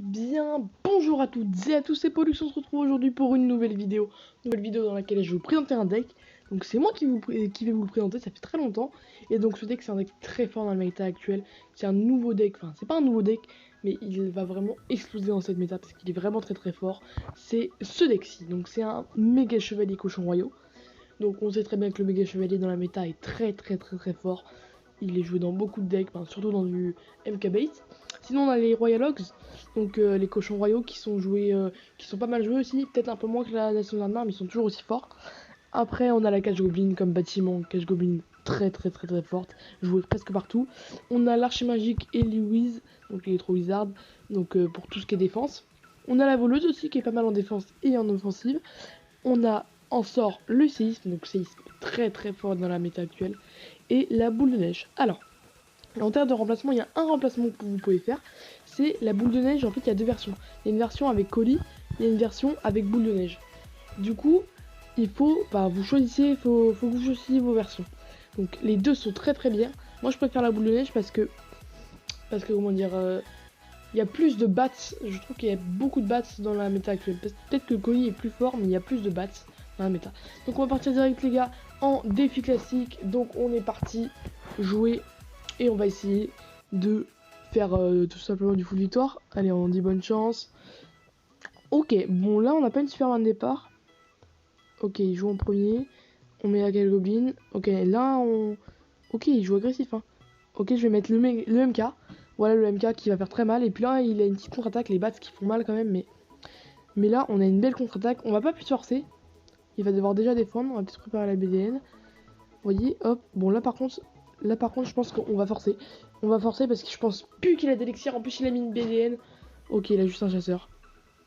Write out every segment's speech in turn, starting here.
bien, bonjour à toutes et à tous, c'est Pollux, on se retrouve aujourd'hui pour une nouvelle vidéo dans laquelle je vais vous présenter un deck. Donc c'est moi qui vais vous le présenter, ça fait très longtemps. Et donc ce deck c'est un deck très fort dans la méta actuelle. C'est un nouveau deck, enfin c'est pas un nouveau deck, mais il va vraiment exploser dans cette méta parce qu'il est vraiment très fort. C'est ce deck-ci, donc c'est un méga chevalier cochon royaux. Donc on sait très bien que le méga chevalier dans la méta est très fort. Il est joué dans beaucoup de decks, surtout dans du MK bait. Sinon on a les Royal Hogs, donc les cochons royaux qui sont joués, qui sont pas mal joués aussi, peut-être un peu moins que la Nation Armor, mais ils sont toujours aussi forts. Après on a la Cage Goblin comme bâtiment, Cage Goblin très forte, jouée presque partout. On a l'Archer Magique et Lewis, donc l'électro wizard, donc pour tout ce qui est défense. On a la voleuse aussi qui est pas mal en défense et en offensive. On a en sort le séisme, donc séisme très fort dans la méta actuelle, et la boule de neige. Alors, en termes de remplacement, il y a un remplacement que vous pouvez faire, c'est la boule de neige. En fait, il y a deux versions. Il y a une version avec colis, il y a une version avec boule de neige. Du coup, il faut, vous choisissez, faut que vous choisissiez vos versions. Donc, les deux sont très bien. Moi, je préfère la boule de neige parce que comment dire, il y a plus de bats. Je trouve qu'il y a beaucoup de bats dans la méta actuelle. Peut-être que le colis est plus fort, mais il y a plus de bats dans la méta. Donc, on va partir direct, les gars, en défi classique. Donc, on est parti jouer. Et on va essayer de faire tout simplement du full victoire. Allez, on dit bonne chance. Ok, bon là on n'a pas une Superman de départ. Ok, il joue en premier. On met la Cage Goblin. Ok, là on... Ok, il joue agressif. Hein. Ok, je vais mettre le MK. Voilà le MK qui va faire très mal. Et puis là, il a une petite contre-attaque. Les bats qui font mal quand même. Mais là, on a une belle contre-attaque. On va pas plus forcer. Il va devoir déjà défendre. On va peut-être préparer la BDN. Vous voyez, hop. Bon, là par contre, je pense qu'on va forcer. On va forcer parce que je pense plus qu'il a d'élixir. En plus, il a mis une BDN. Ok, il a juste un chasseur.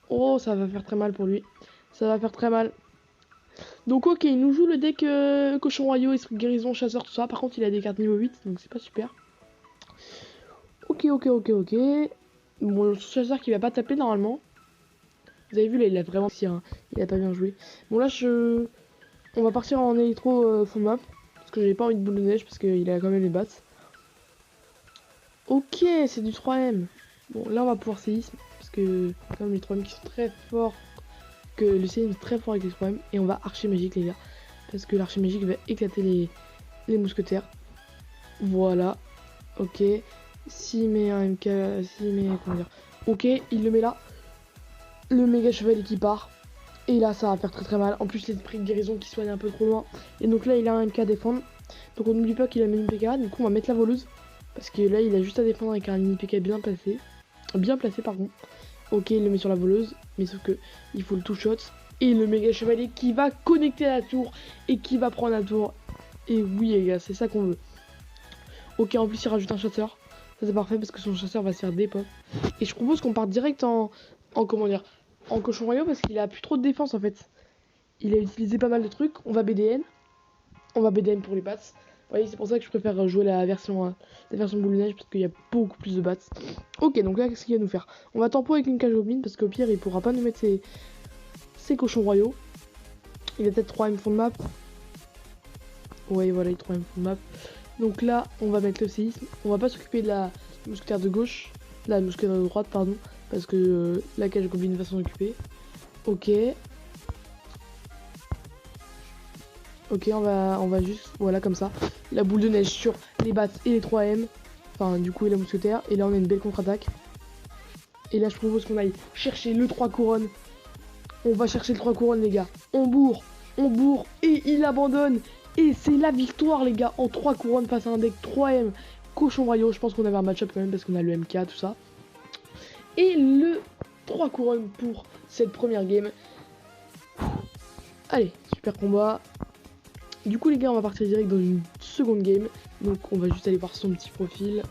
Oh, ça va faire très mal pour lui. Ça va faire très mal. Donc, ok, il nous joue le deck cochon royaux, esprit de guérison, chasseur, tout ça. Par contre, il a des cartes niveau 8, donc c'est pas super. Ok. Bon, le chasseur qui va pas taper normalement. Vous avez vu, là, il a vraiment... Il a pas bien joué. Bon, là, on va partir en électro full map. Parce que j'ai pas envie de boule de neige, parce qu'il a quand même les bats. Ok, c'est du 3M. Bon, là, on va pouvoir séisme. Parce que, comme les 3M qui sont très forts, que le séisme est très fort avec les 3M. Et on va archer magique, les gars. Parce que l'archer magique va éclater les mousquetaires. Voilà. Ok. S'il met un MK... S'il met... Comment dire? Ok, il le met là. Le méga chevalier qui part. Et là, ça va faire très mal. En plus, l'esprit de guérison qui soigne un peu trop loin. Et donc là, il a un MK à défendre. Donc on n'oublie pas qu'il a mis une PK. Du coup, on va mettre la voleuse. Parce que là, il a juste à défendre avec un mini PK bien placé. Bien placé, pardon. Ok, il le met sur la voleuse. Mais sauf que il faut le two shot. Et le méga chevalier qui va connecter à la tour. Et qui va prendre la tour. Et oui, les gars, c'est ça qu'on veut. Ok, en plus, il rajoute un chasseur. Ça, c'est parfait parce que son chasseur va se faire dépop. Et je propose qu'on parte direct en comment dire, en cochon royaux parce qu'il a plus trop de défense en fait. Il a utilisé pas mal de trucs. On va BDN. On va BDN pour les bats. Vous voyez, c'est pour ça que je préfère jouer la version boule de neige parce qu'il y a beaucoup plus de bats. Ok, donc là, qu'est-ce qu'il va nous faire? On va tempo avec une cage goblin parce qu'au pire, il pourra pas nous mettre ses cochons royaux. Il a peut-être 3M fond de map. Ouais, voilà, il 3M fond de map. Donc là, on va mettre le séisme. On va pas s'occuper de la mousquetaire de gauche. La mousquetaire de droite, pardon. Parce que la cage goblin va s'en occuper. Ok. Ok, on va juste, voilà, comme ça. La boule de neige sur les bats et les 3M. Enfin, du coup, et la mousquetaire. Et là, on a une belle contre-attaque. Et là, je propose qu'on aille chercher le 3 couronnes. On va chercher le 3 couronnes, les gars. On bourre. Et il abandonne. Et c'est la victoire, les gars, en 3 couronnes face à un deck 3M. Cochon royaux. Je pense qu'on avait un match-up quand même parce qu'on a le MK, tout ça. Et le 3 couronnes pour cette première game. Allez, super combat. Du coup les gars, on va partir direct dans une seconde game. Donc on va juste aller voir son petit profil.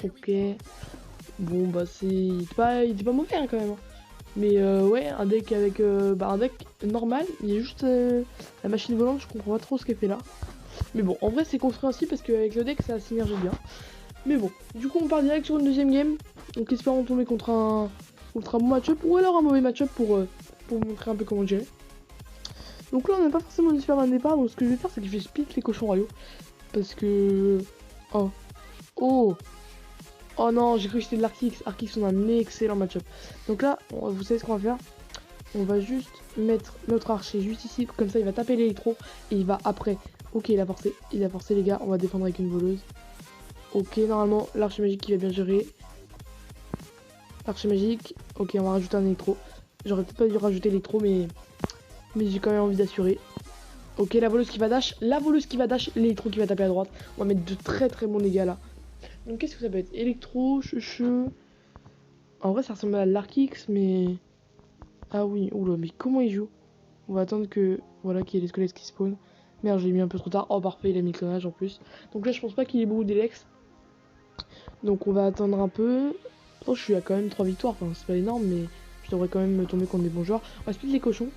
Ok. Bon bah il était pas mauvais hein, quand même. Mais ouais, un deck avec un deck normal. Il y a juste la machine volante, je comprends pas trop ce qu'elle fait là. Mais bon, en vrai c'est compréhensible parce qu'avec le deck ça synergie bien. Mais bon, du coup on part direct sur une deuxième game. Donc espérons tomber contre un bon match-up ou alors un mauvais match-up pour montrer un peu comment gérer. Donc là on n'a pas forcément une Superman de départ, donc ce que je vais faire c'est que je vais split les cochons royaux. Parce que... Oh. Oh non, j'ai cru que c'était de l'Arkix. Arkix sont un excellent match-up. Donc là, vous savez ce qu'on va faire? On va juste mettre notre archer juste ici. Comme ça, il va taper l'électro. Et il va après. Ok, il a forcé. Il a forcé, les gars. On va défendre avec une voleuse. Ok, normalement, l'archer magique qui va bien gérer. L'archer magique. Ok, on va rajouter un électro. J'aurais peut-être pas dû rajouter l'électro, mais j'ai quand même envie d'assurer. Ok, la voleuse qui va dash. La voleuse qui va dash. L'électro qui va taper à droite. On va mettre de très très bons dégâts là. Donc qu'est-ce que ça peut être? Électro, cheveux. En vrai, ça ressemble à l'Arkix, mais... Ah oui, oula, mais comment il joue? On va attendre que... Voilà, qu'il y ait les squelettes qui spawnent. Merde, j'ai mis un peu trop tard. Oh, parfait, il a mis le clonage en plus. Donc là, je pense pas qu'il ait beaucoup d'Elex. Donc on va attendre un peu. Oh, je suis à quand même 3 victoires. Enfin, c'est pas énorme, mais je devrais quand même tomber contre des bons joueurs. On va split les cochons.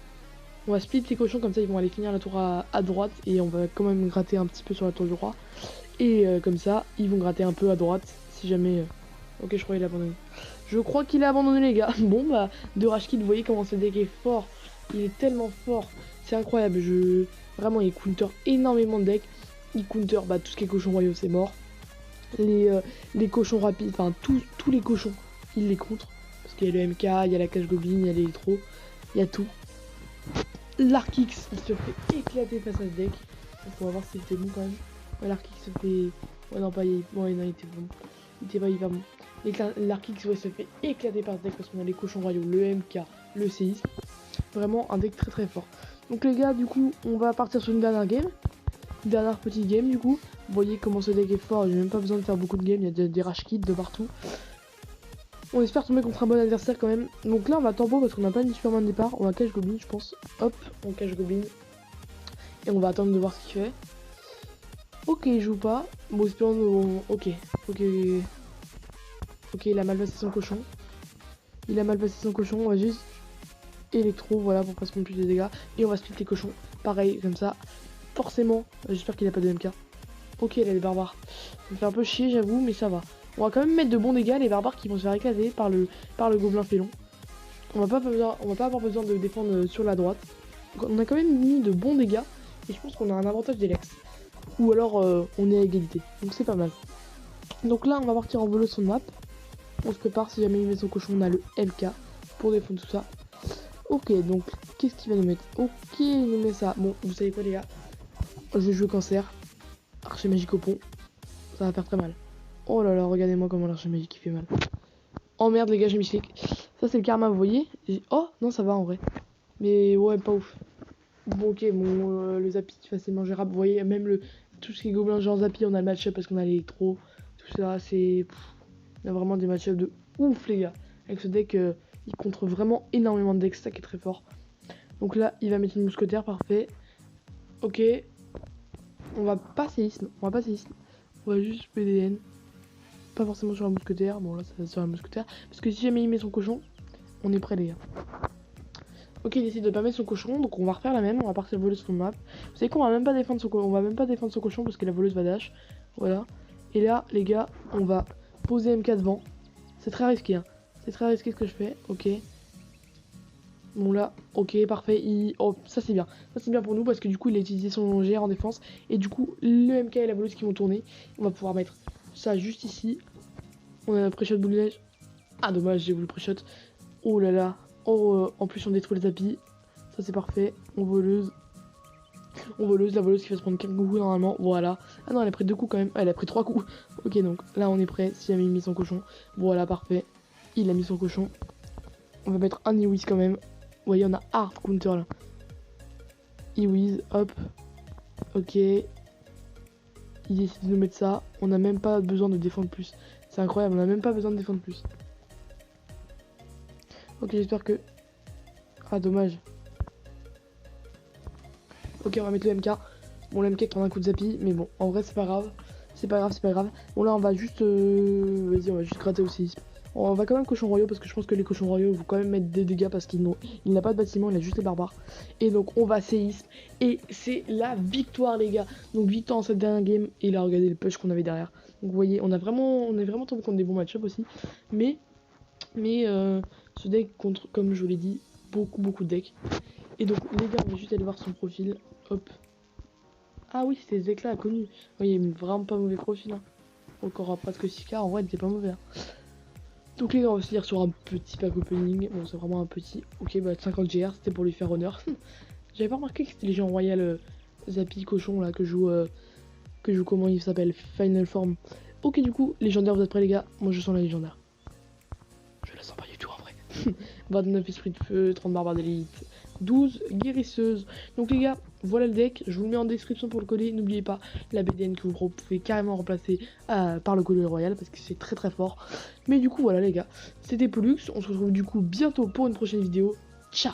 On va split les cochons, comme ça, ils vont aller finir la tour à droite. Et on va quand même gratter un petit peu sur la tour du roi. Et comme ça, ils vont gratter un peu à droite, si jamais... Ok, je crois qu'il a abandonné. Je crois qu'il a abandonné, les gars. Bon, bah, de Rashkid, vous voyez comment ce deck est fort. Il est tellement fort. C'est incroyable. Vraiment, il counter énormément de decks. Il counter bah, tout ce qui est cochon royaux, c'est mort. Les cochons rapides, enfin, tous les cochons, il les contre. Parce qu'il y a le MK, il y a la cage goblin, il y a l'électro. Il y a tout. L'Arkix, il se fait éclater face à ce deck. Donc, on va voir si c'était bon quand même. Ouais, l'Arkix se fait... Ouais, non, pas... Ouais, non, il était bon. Il était pas hyper bon. L'Arkix, ouais, se fait éclater par ce deck parce qu'on a les cochons royaux, le MK, le séisme. Vraiment un deck très très fort. Donc les gars, du coup, on va partir sur une dernière game. Une dernière petite game, du coup. Vous voyez comment ce deck est fort. J'ai même pas besoin de faire beaucoup de games. Il y a des rush kits de partout. On espère tomber contre un bon adversaire quand même. Donc là, on va tempo parce qu'on n'a pas une Superman de départ. On va cache goblin, je pense. Hop, on cache goblin. Et on va attendre de voir ce qu'il fait. Ok, il joue pas. Bon, espérons... Ok, ok. Ok, il a mal passé son cochon. Il a mal passé son cochon. On va juste... Électro, voilà, pour pas se prendre plus de dégâts. Et on va split les cochons. Pareil, comme ça. Forcément, j'espère qu'il a pas de MK. Ok, il a les barbares. Ça me fait un peu chier, j'avoue, mais ça va. On va quand même mettre de bons dégâts, les barbares qui vont se faire éclater par le gobelin félon. On va pas avoir besoin de défendre sur la droite. Donc, on a quand même mis de bons dégâts. Et je pense qu'on a un avantage d'Elex. Ou alors on est à égalité. Donc c'est pas mal. Donc là, on va partir en volo sur map. On se prépare, si jamais il met son cochon, on a le LK pour défendre tout ça. Ok, donc qu'est-ce qu'il va nous mettre? Ok, il nous met ça. Bon, vous savez quoi les gars? Je vais jouer cancer. Archer magique au pont. Ça va faire très mal. Oh là là, regardez-moi comment l'archer magique il fait mal. Oh merde les gars, j'ai mis slick. Ça c'est le karma, vous voyez? Oh non, ça va en vrai. Mais ouais, pas ouf. Bon ok, bon, le Zappy c'est facilement gérable. Vous voyez, même tout ce qui est gobelin genre Zappy, on a le match-up parce qu'on a l'électro. Tout ça, c'est... Il y a vraiment des match-up de ouf les gars. Avec ce deck, il contre vraiment énormément de decks, ça qui est très fort. Donc là, il va mettre une mousquetaire, parfait. Ok. On va pas séisme, on va juste PDN. Pas forcément sur la mousquetaire, bon là ça va sur la mousquetaire. Parce que si jamais il met son cochon, on est prêt les gars. Ok, il décide de pas mettre son cochon, donc on va refaire la même, on va partir voler sur le map. Vous savez qu'on va même pas défendre son cochon, on va même pas défendre son cochon parce que la voleuse va dash. Voilà. Et là, les gars, on va poser MK devant. C'est très risqué, hein. C'est très risqué ce que je fais, ok. Bon là, ok, parfait, oh, ça c'est bien. Ça c'est bien pour nous parce que du coup il a utilisé son GR en défense. Et du coup, le MK et la voleuse qui vont tourner. On va pouvoir mettre ça juste ici. On a un pré-shot boule de neige. Ah dommage, j'ai voulu pré-shot. Oh là là. Oh, en plus on détruit le tapis. Ça c'est parfait. On voleuse. La voleuse qui va se prendre 4 coups normalement. Voilà. Ah non, elle a pris 2 coups quand même. Ah, elle a pris 3 coups. Ok, donc là on est prêt. Si jamais il met son cochon. Voilà, parfait. Il a mis son cochon. On va mettre un Iwis quand même. Vous voyez, on a hard counter là. Iwis, hop. Ok. Il décide de nous mettre ça. On n'a même pas besoin de défendre plus. C'est incroyable, on n'a même pas besoin de défendre plus. Ok, j'espère que... Ah, dommage. Ok, on va mettre le MK. Bon, le MK prend un coup de zappy, mais bon, en vrai, c'est pas grave. C'est pas grave. Bon, là, on va juste... Vas-y, on va juste gratter aussi. On va quand même cochon royaux parce que je pense que les cochons royaux vont quand même mettre des dégâts parce qu'il n'a pas de bâtiment, il a juste les barbares. Et donc, on va séisme. Et c'est la victoire, les gars. Donc, victoire en cette dernière game. Et là, regardez le push qu'on avait derrière. Donc, vous voyez, on est vraiment tombé contre des bons match-up aussi. Mais ce deck contre, comme je vous l'ai dit, beaucoup de decks. Et donc les gars, on va juste aller voir son profil. Hop. Ah oui, c'était ce deck là connu. Oui, il a vraiment pas mauvais profil. Hein. Encore à presque 6K, en vrai, il était pas mauvais. Hein. Donc les gars, on va se dire sur un petit pack opening. Bon, c'est vraiment un petit. Ok, bah 50 GR, c'était pour lui faire honneur. J'avais pas remarqué que c'était les gens royal Zappy cochon là que joue comment il s'appelle, Final Form. Ok, du coup, légendaire, vous êtes prêts les gars? Moi je sens la légendaire. Je la sens pas du tout en vrai. 29 esprit de feu, 30 barbares d'élite, 12 guérisseuses. Donc les gars, voilà le deck, je vous le mets en description pour le coller. N'oubliez pas la BDN que vous pouvez carrément remplacer par le collier royal parce que c'est très très fort. Mais du coup voilà les gars, c'était Pollux, on se retrouve du coup bientôt pour une prochaine vidéo. Ciao.